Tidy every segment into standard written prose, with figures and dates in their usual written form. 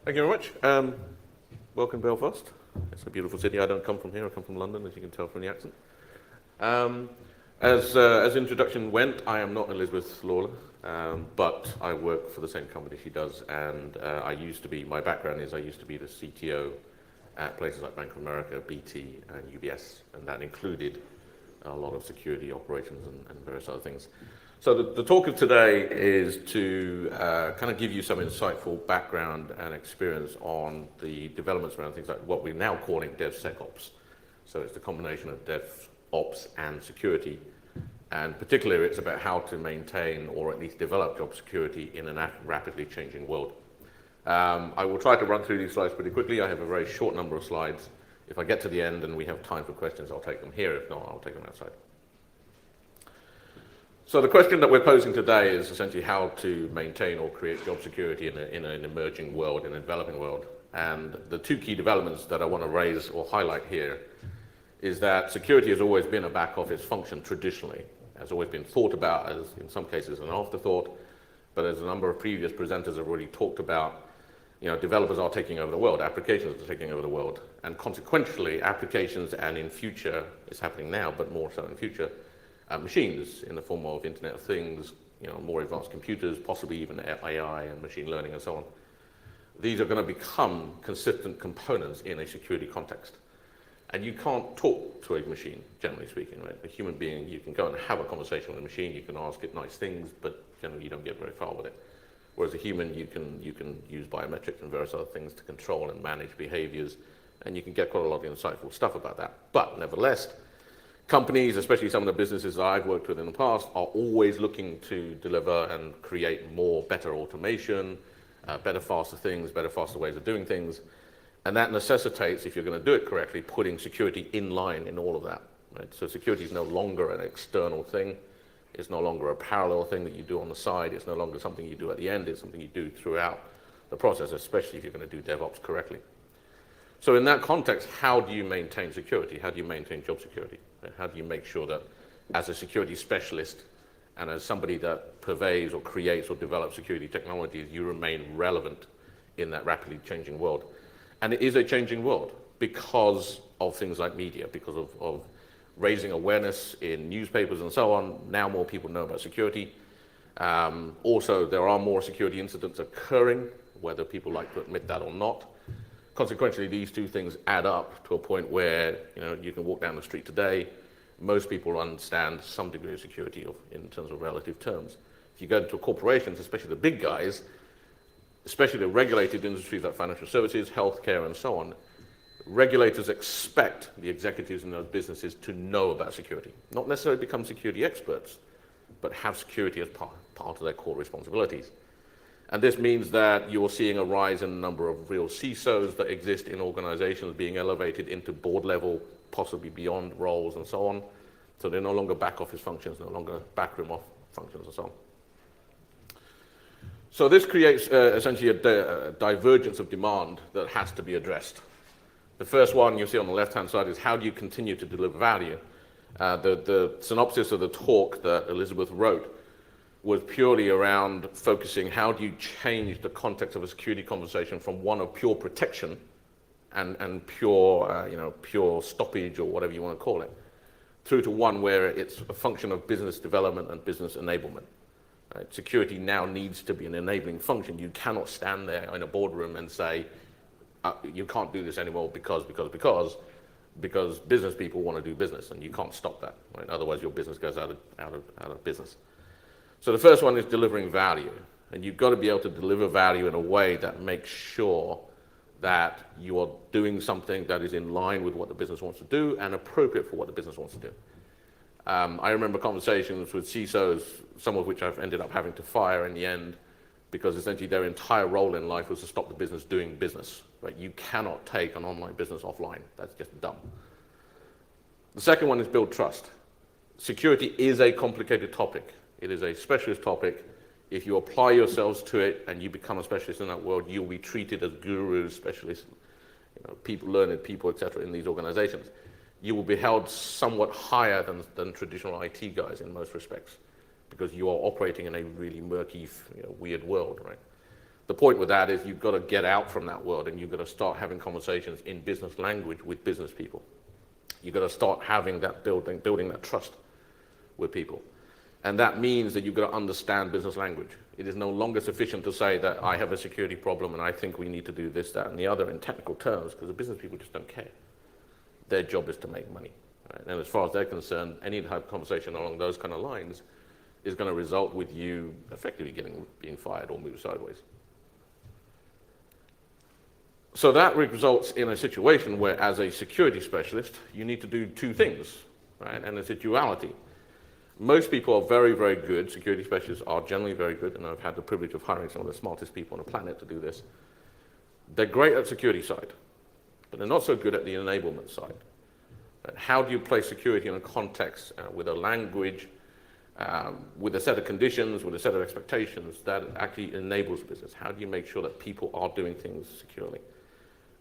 Thank you very much. Welcome, Belfast. It's a beautiful city. I don't come from here. I come from London, as you can tell from the accent. As introduction went, I am not Elizabeth Lawler, but I work for the same company she does, and my background is I used to be the CTO at places like Bank of America, BT, and UBS, and that included a lot of security operations and various other things. So the talk of today is to kind of give you some insightful background and experience on the developments around things like what we're now calling DevSecOps. So it's the combination of DevOps and security, and particularly it's about how to maintain or at least develop job security in a rapidly changing world. I will try to run through these slides pretty quickly. I have a very short number of slides. If I get to the end and we have time for questions, I'll take them here. If not, I'll take them outside. So the question that we're posing today is essentially how to maintain or create job security in an emerging world, in a developing world. And the two key developments that I want to raise or highlight here is that security has always been a back office function traditionally. Has always been thought about as, in some cases, an afterthought, but as a number of previous presenters have already talked about, developers are taking over the world, applications are taking over the world, and consequently, applications and in future, it's happening now, but more so in future, machines in the form of Internet of Things, more advanced computers, possibly even AI and machine learning and so on. These are going to become consistent components in a security context. And you can't talk to a machine, generally speaking, right? A human being, you can go and have a conversation with a machine, you can ask it nice things, but generally you don't get very far with it. Whereas a human, you can use biometrics and various other things to control and manage behaviors, and you can get quite a lot of insightful stuff about that. But nevertheless, companies, especially some of the businesses that I've worked with in the past, are always looking to deliver and create better automation, better, faster things, better, faster ways of doing things. And that necessitates, if you're going to do it correctly, putting security in line in all of that. Right? So security is no longer an external thing. It's no longer a parallel thing that you do on the side. It's no longer something you do at the end. It's something you do throughout the process, especially if you're going to do DevOps correctly. So in that context, how do you maintain security? How do you maintain job security? How do you make sure that as a security specialist and as somebody that purveys or creates or develops security technologies, you remain relevant in that rapidly changing world? And it is a changing world because of things like media, because of raising awareness in newspapers and so on. Now more people know about security. Also, there are more security incidents occurring, whether people like to admit that or not. Consequently, these two things add up to a point where you can walk down the street today. Most people understand some degree of security in terms of relative terms. If you go to corporations, especially the big guys, especially the regulated industries like financial services, healthcare, and so on, regulators expect the executives in those businesses to know about security. Not necessarily become security experts, but have security as part of their core responsibilities. And this means that you're seeing a rise in the number of real CISOs that exist in organizations being elevated into board level, possibly beyond roles and so on. So they're no longer back office functions, no longer backroom off functions and so on. So this creates essentially a divergence of demand that has to be addressed. The first one you see on the left-hand side is how do you continue to deliver value? The synopsis of the talk that Elizabeth wrote was purely around focusing how do you change the context of a security conversation from one of pure protection and pure stoppage or whatever you want to call it, through to one where it's a function of business development and business enablement. Right? Security now needs to be an enabling function. You cannot stand there in a boardroom and say, you can't do this anymore because business people want to do business, and you can't stop that. Right? Otherwise, your business goes out of business. So the first one is delivering value, and you've got to be able to deliver value in a way that makes sure that you are doing something that is in line with what the business wants to do and appropriate for what the business wants to do. I remember conversations with CISOs, some of which I've ended up having to fire in the end, because essentially their entire role in life was to stop the business doing business. Right? You cannot take an online business offline. That's just dumb. The second one is build trust. Security is a complicated topic. It is a specialist topic. If you apply yourselves to it and you become a specialist in that world, you'll be treated as gurus, specialists, people, learned people, etc. in these organizations. You will be held somewhat higher than traditional IT guys in most respects, because you are operating in a really murky, weird world, right? The point with that is you've got to get out from that world and you've got to start having conversations in business language with business people. You've got to start having that building that trust with people. And that means that you've got to understand business language. It is no longer sufficient to say that I have a security problem and I think we need to do this, that, and the other in technical terms, because the business people just don't care. Their job is to make money. Right? And as far as they're concerned, any type of conversation along those kind of lines is going to result with you effectively being fired or moved sideways. So that results in a situation where, as a security specialist, you need to do two things, right? And it's a duality. Most people are very, very good. Security specialists are generally very good, and I've had the privilege of hiring some of the smartest people on the planet to do this. They're great at security side, but they're not so good at the enablement side. How do you place security in a context with a language, with a set of conditions, with a set of expectations that actually enables business? How do you make sure that people are doing things securely?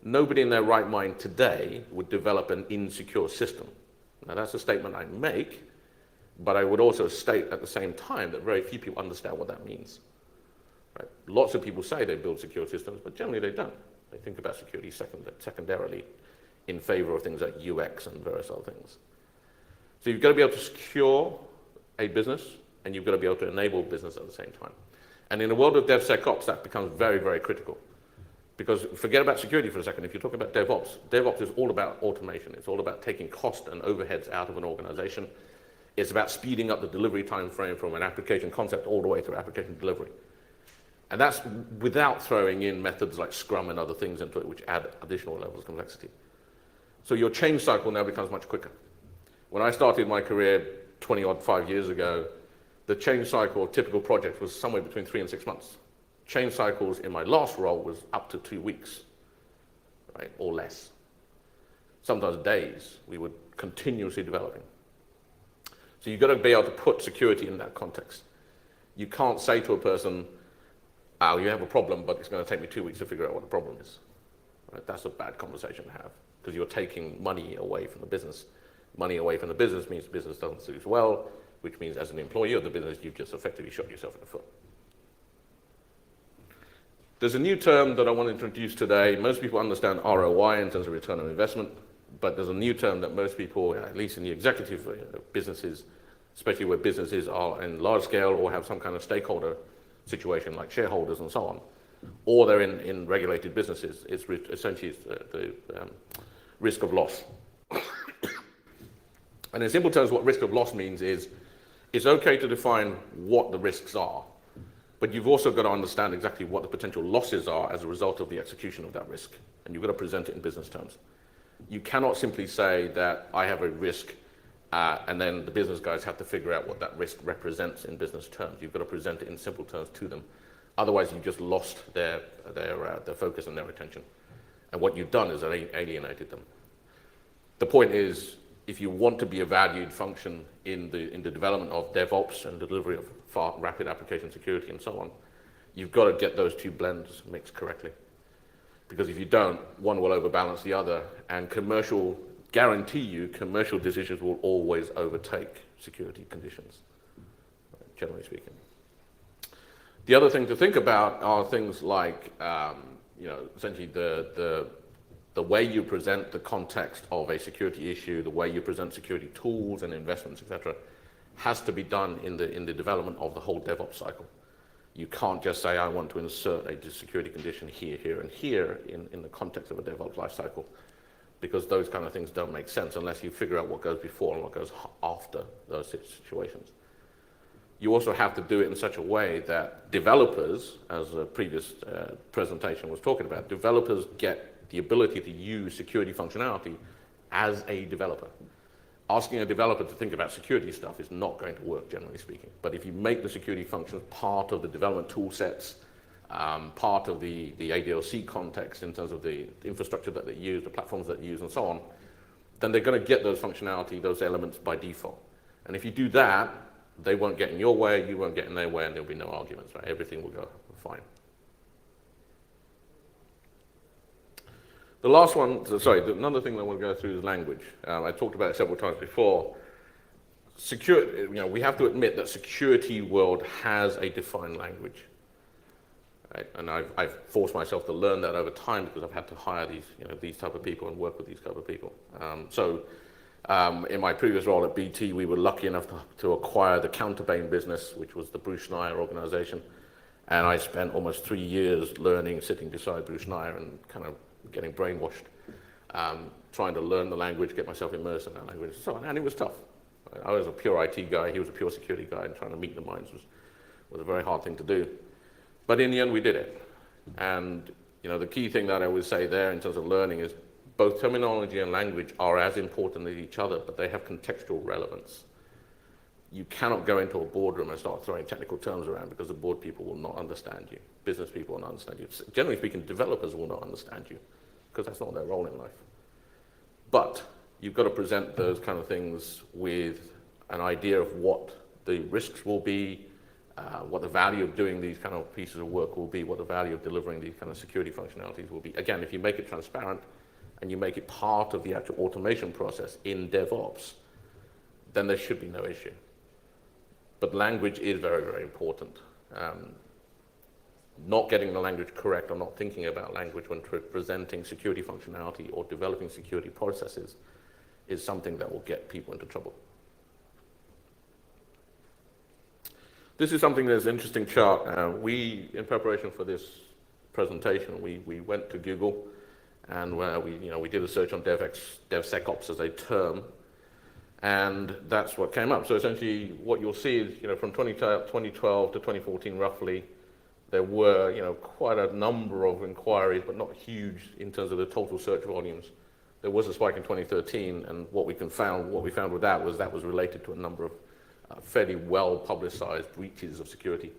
Nobody in their right mind today would develop an insecure system. Now, that's a statement I make, but I would also state at the same time that very few people understand what that means. Right? Lots of people say they build secure systems, but generally they don't. They think about security secondarily in favor of things like UX and various other things. So you've got to be able to secure a business, and you've got to be able to enable business at the same time. And in the world of DevSecOps, that becomes very, very critical. Because forget about security for a second. If you talk about DevOps, DevOps is all about automation. It's all about taking cost and overheads out of an organization. It's about speeding up the delivery time frame from an application concept all the way to application delivery. And that's without throwing in methods like Scrum and other things into it, which add additional levels of complexity. So your change cycle now becomes much quicker. When I started my career 25 years ago, the change cycle of typical project was somewhere between 3 and 6 months. Change cycles in my last role was up to 2 weeks, right, or less. Sometimes days. We were continuously developing. So you've got to be able to put security in that context. You can't say to a person, oh, you have a problem, but it's going to take me 2 weeks to figure out what the problem is. Right? That's a bad conversation to have, because you're taking money away from the business. Money away from the business means the business doesn't do well, which means as an employee of the business, you've just effectively shot yourself in the foot. There's a new term that I want to introduce today. Most people understand ROI in terms of return on investment, but there's a new term that most people, at least in the executive businesses, especially where businesses are in large scale or have some kind of stakeholder situation like shareholders and so on, or they're in regulated businesses, it's essentially the risk of loss. And in simple terms, what risk of loss means is it's okay to define what the risks are, but you've also got to understand exactly what the potential losses are as a result of the execution of that risk, and you've got to present it in business terms. You cannot simply say that I have a risk and then the business guys have to figure out what that risk represents in business terms. You've got to present it in simple terms to them. Otherwise, you've just lost their focus and their attention. And what you've done is alienated them. The point is, if you want to be a valued function in the development of DevOps and delivery of rapid application security and so on, you've got to get those two blends mixed correctly. Because if you don't, one will overbalance the other, and guarantee you, commercial decisions will always overtake security conditions, generally speaking. The other thing to think about are things like, essentially the way you present the context of a security issue, the way you present security tools and investments, etc., has to be done in the development of the whole DevOps cycle. You can't just say, I want to insert a security condition here, here, and here in the context of a DevOps lifecycle, because those kind of things don't make sense unless you figure out what goes before and what goes after those situations. You also have to do it in such a way that developers, as a previous presentation was talking about, developers get the ability to use security functionality as a developer. Asking a developer to think about security stuff is not going to work, generally speaking. But if you make the security functions part of the development tool sets, part of the ADLC context in terms of the infrastructure that they use, the platforms that they use, and so on, then they're going to get those functionality, those elements by default. And if you do that, they won't get in your way, you won't get in their way, and there'll be no arguments, right? Everything will go fine. The last one, another thing that I want to go through is language. I talked about it several times before. We have to admit that security world has a defined language. right? And I've forced myself to learn that over time because I've had to hire these type of people and work with these type of people. In my previous role at BT, we were lucky enough to acquire the Counterbane business, which was the Bruce Schneier organization. And I spent almost 3 years learning, sitting beside Bruce Schneier and kind of getting brainwashed, trying to learn the language, get myself immersed in that language, and so on. And it was tough. I was a pure IT guy, he was a pure security guy, and trying to meet the minds was a very hard thing to do. But in the end, we did it. And the key thing that I would say there in terms of learning is both terminology and language are as important as each other, but they have contextual relevance. You cannot go into a boardroom and start throwing technical terms around because the board people will not understand you. Business people will not understand you. Generally speaking, developers will not understand you because that's not their role in life. But you've got to present those kind of things with an idea of what the risks will be, what the value of doing these kind of pieces of work will be, what the value of delivering these kind of security functionalities will be. Again, if you make it transparent and you make it part of the actual automation process in DevOps, then there should be no issue. But language is very, very important. Not getting the language correct or not thinking about language when presenting security functionality or developing security processes is something that will get people into trouble. This is something that's an interesting chart. In preparation for this presentation, we went to Google and we did a search on DevSecOps as a term. And that's what came up. So essentially, what you'll see is, from 2012 to 2014, roughly, there were, quite a number of inquiries, but not huge in terms of the total search volumes. There was a spike in 2013, and what we found with that was related to a number of fairly well-publicized breaches of security.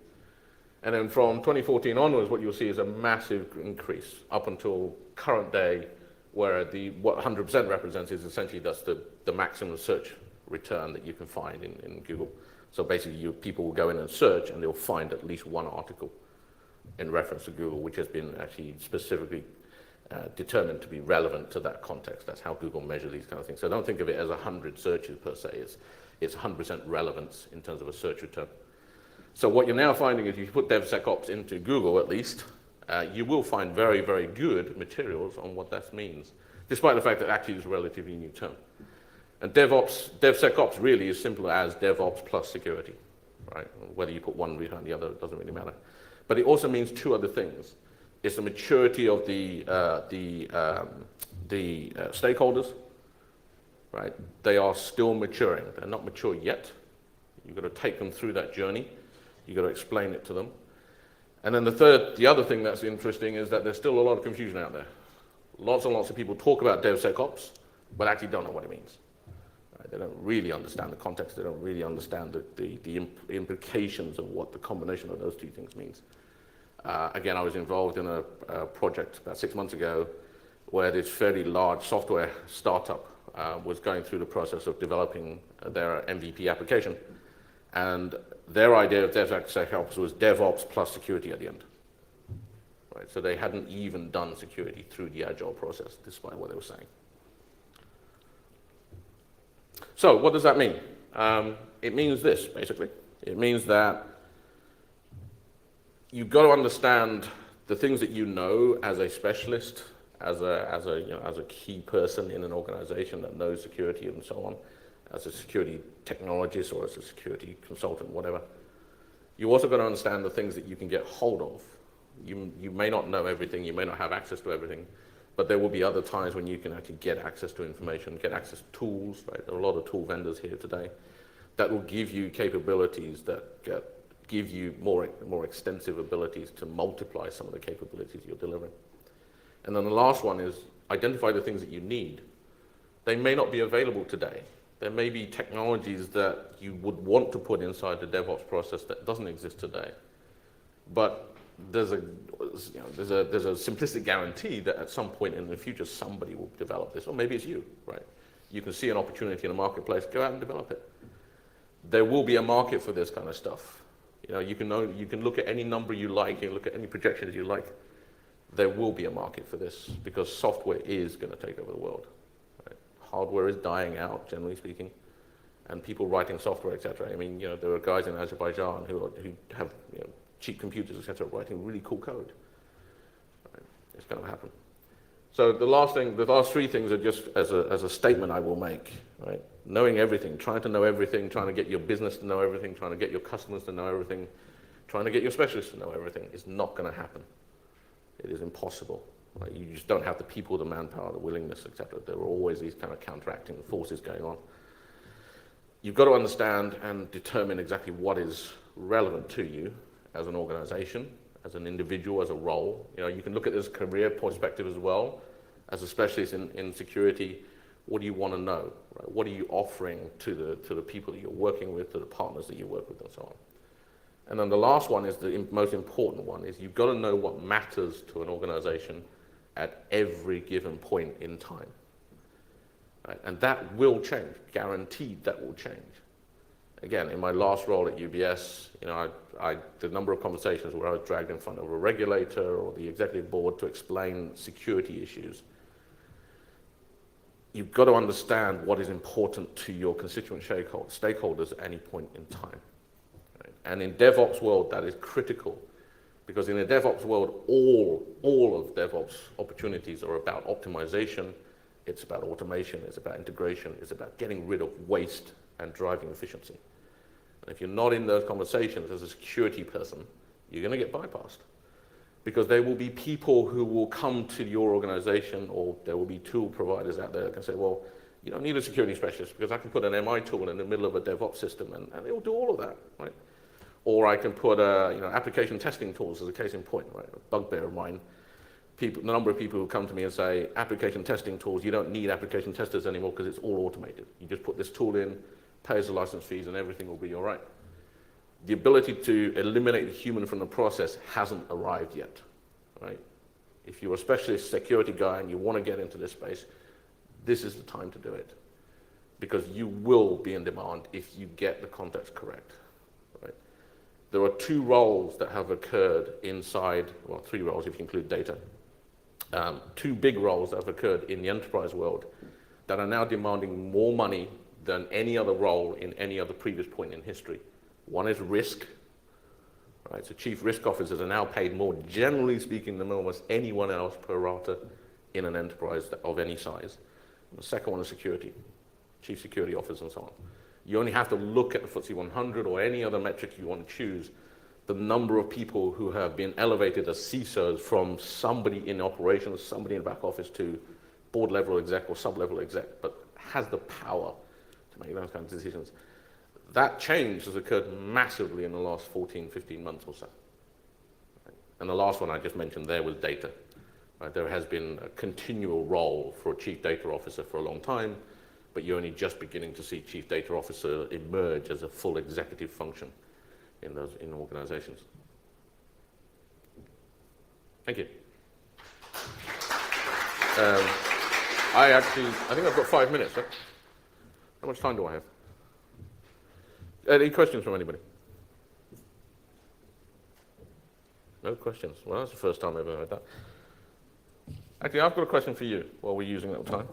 And then from 2014 onwards, what you'll see is a massive increase up until current day, where what 100% represents is essentially that's the maximum search return that you can find in Google. So basically, people will go in and search, and they'll find at least one article in reference to Google, which has been actually specifically determined to be relevant to that context. That's how Google measures these kind of things. So don't think of it as 100 searches per se. It's 100% relevance in terms of a search return. So what you're now finding is if you put DevSecOps into Google, at least, you will find very, very good materials on what that means, despite the fact that actually it's a relatively new term. And DevSecOps really is simple as DevOps plus security, right? Whether you put one behind the other, it doesn't really matter. But it also means two other things. It's the maturity of the stakeholders, right? They are still maturing. They're not mature yet. You've got to take them through that journey. You've got to explain it to them. And then the other thing that's interesting is that there's still a lot of confusion out there. Lots and lots of people talk about DevSecOps, but actually don't know what it means. Right? They don't really understand the context. They don't really understand the implications of what the combination of those two things means. Again, I was involved in a project about 6 months ago where this fairly large software startup was going through the process of developing their MVP application. And their idea of DevSecOps was DevOps plus security at the end. Right? So they hadn't even done security through the agile process, despite what they were saying. So what does that mean? It means this, basically. It means that you've got to understand the things that you know as a specialist, as a key person in an organization that knows security and so on, as a security technologist or as a security consultant, whatever. You also got to understand the things that you can get hold of. You may not know everything, you may not have access to everything, but there will be other times when you can actually get access to information, get access to tools, right? There are a lot of tool vendors here today that will give you capabilities that give you more extensive abilities to multiply some of the capabilities you're delivering. And then the last one is identify the things that you need. They may not be available today. There may be technologies that you would want to put inside the DevOps process that doesn't exist today. But there's a simplistic guarantee that at some point in the future somebody will develop this, or maybe it's you, right? You can see an opportunity in the marketplace, go out and develop it. There will be a market for this kind of stuff. You can look at any number you like, you can look at any projections you like. There will be a market for this because software is going to take over the world. Right? Hardware is dying out, generally speaking, and people writing software, etc. I mean, there are guys in Azerbaijan who have cheap computers, etc., writing really cool code. Right? It's going to happen. So the last three things are just as a statement I will make, right? Knowing everything, trying to know everything, trying to get your business to know everything, trying to get your customers to know everything, trying to get your specialists to know everything is not going to happen. It is impossible. Right? You just don't have the people, the manpower, the willingness, etc. There are always these kind of counteracting forces going on. You've got to understand and determine exactly what is relevant to you as an organization, as an individual, as a role. You know, you can look at this career perspective as well. As a specialist in security, what do you want to know? Right? What are you offering to the people that you're working with, to the partners that you work with, and so on? And then the last one is the most important one, is you've got to know what matters to an organization at every given point in time. Right? And that will change, guaranteed that will change. Again, in my last role at UBS, you know, I did a number of conversations where I was dragged in front of a regulator or the executive board to explain security issues. You've got to understand what is important to your constituent stakeholders at any point in time. Right? And in DevOps world, that is critical, because in a DevOps world, all of DevOps opportunities are about optimization, it's about automation, it's about integration, it's about getting rid of waste and driving efficiency. And if you're not in those conversations as a security person, you're going to get bypassed. Because there will be people who will come to your organization, or there will be tool providers out there that can say, well, you don't need a security specialist because I can put an MI tool in the middle of a DevOps system and it will do all of that, right? Or I can put application testing tools as a case in point, right? A bugbear of mine. The number of people who come to me and say, application testing tools, you don't need application testers anymore because it's all automated. You just put this tool in, pay the license fees, and everything will be all right. The ability to eliminate the human from the process hasn't arrived yet, right? If you're a specialist security guy and you want to get into this space, this is the time to do it, because you will be in demand if you get the context correct, right? There are two roles that have occurred inside, well, three roles if you include data. Two big roles that have occurred in the enterprise world that are now demanding more money than any other role in any other previous point in history. One is risk, right? So chief risk officers are now paid more, generally speaking, than almost anyone else per rata in an enterprise of any size. And the second one is security, chief security officers and so on. You only have to look at the FTSE 100 or any other metric you want to choose, the number of people who have been elevated as CISOs from somebody in operations, somebody in back office, to board level exec or sub-level exec, but has the power to make those kinds of decisions. That change has occurred massively in the last 14, 15 months or so. Right? And the last one I just mentioned there was data. Right? There has been a continual role for a chief data officer for a long time, but you're only just beginning to see chief data officer emerge as a full executive function in organizations. Thank you. I think I've got 5 minutes, right? How much time do I have? Any questions from anybody? No questions. Well, that's the first time I've ever heard that. Actually, I've got a question for you while we're using that time.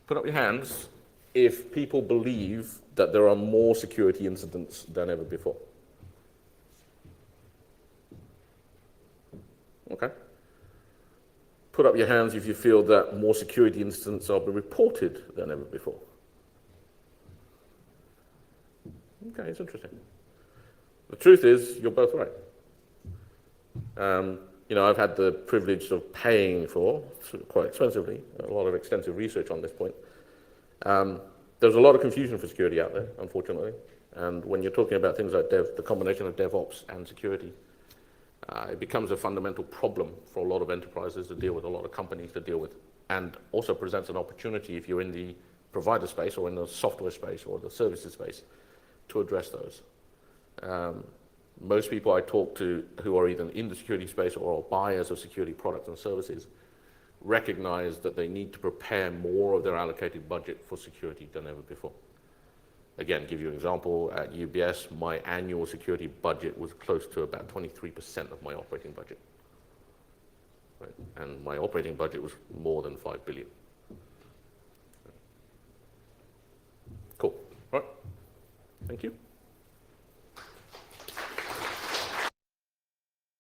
Put up your hands if people believe that there are more security incidents than ever before. Okay. Put up your hands if you feel that more security incidents are being reported than ever before. Okay, it's interesting. The truth is, you're both right. I've had the privilege of paying for, quite expensively, a lot of extensive research on this point. There's a lot of confusion for security out there, unfortunately. And when you're talking about things like the combination of DevOps and security, it becomes a fundamental problem for a lot of enterprises to deal with, a lot of companies to deal with, and also presents an opportunity if you're in the provider space or in the software space or the services space to address those. Most people I talk to who are either in the security space or are buyers of security products and services recognize that they need to prepare more of their allocated budget for security than ever before. Again, give you an example, at UBS, my annual security budget was close to about 23% of my operating budget. Right? And my operating budget was more than 5 billion. Cool. All right. Thank you.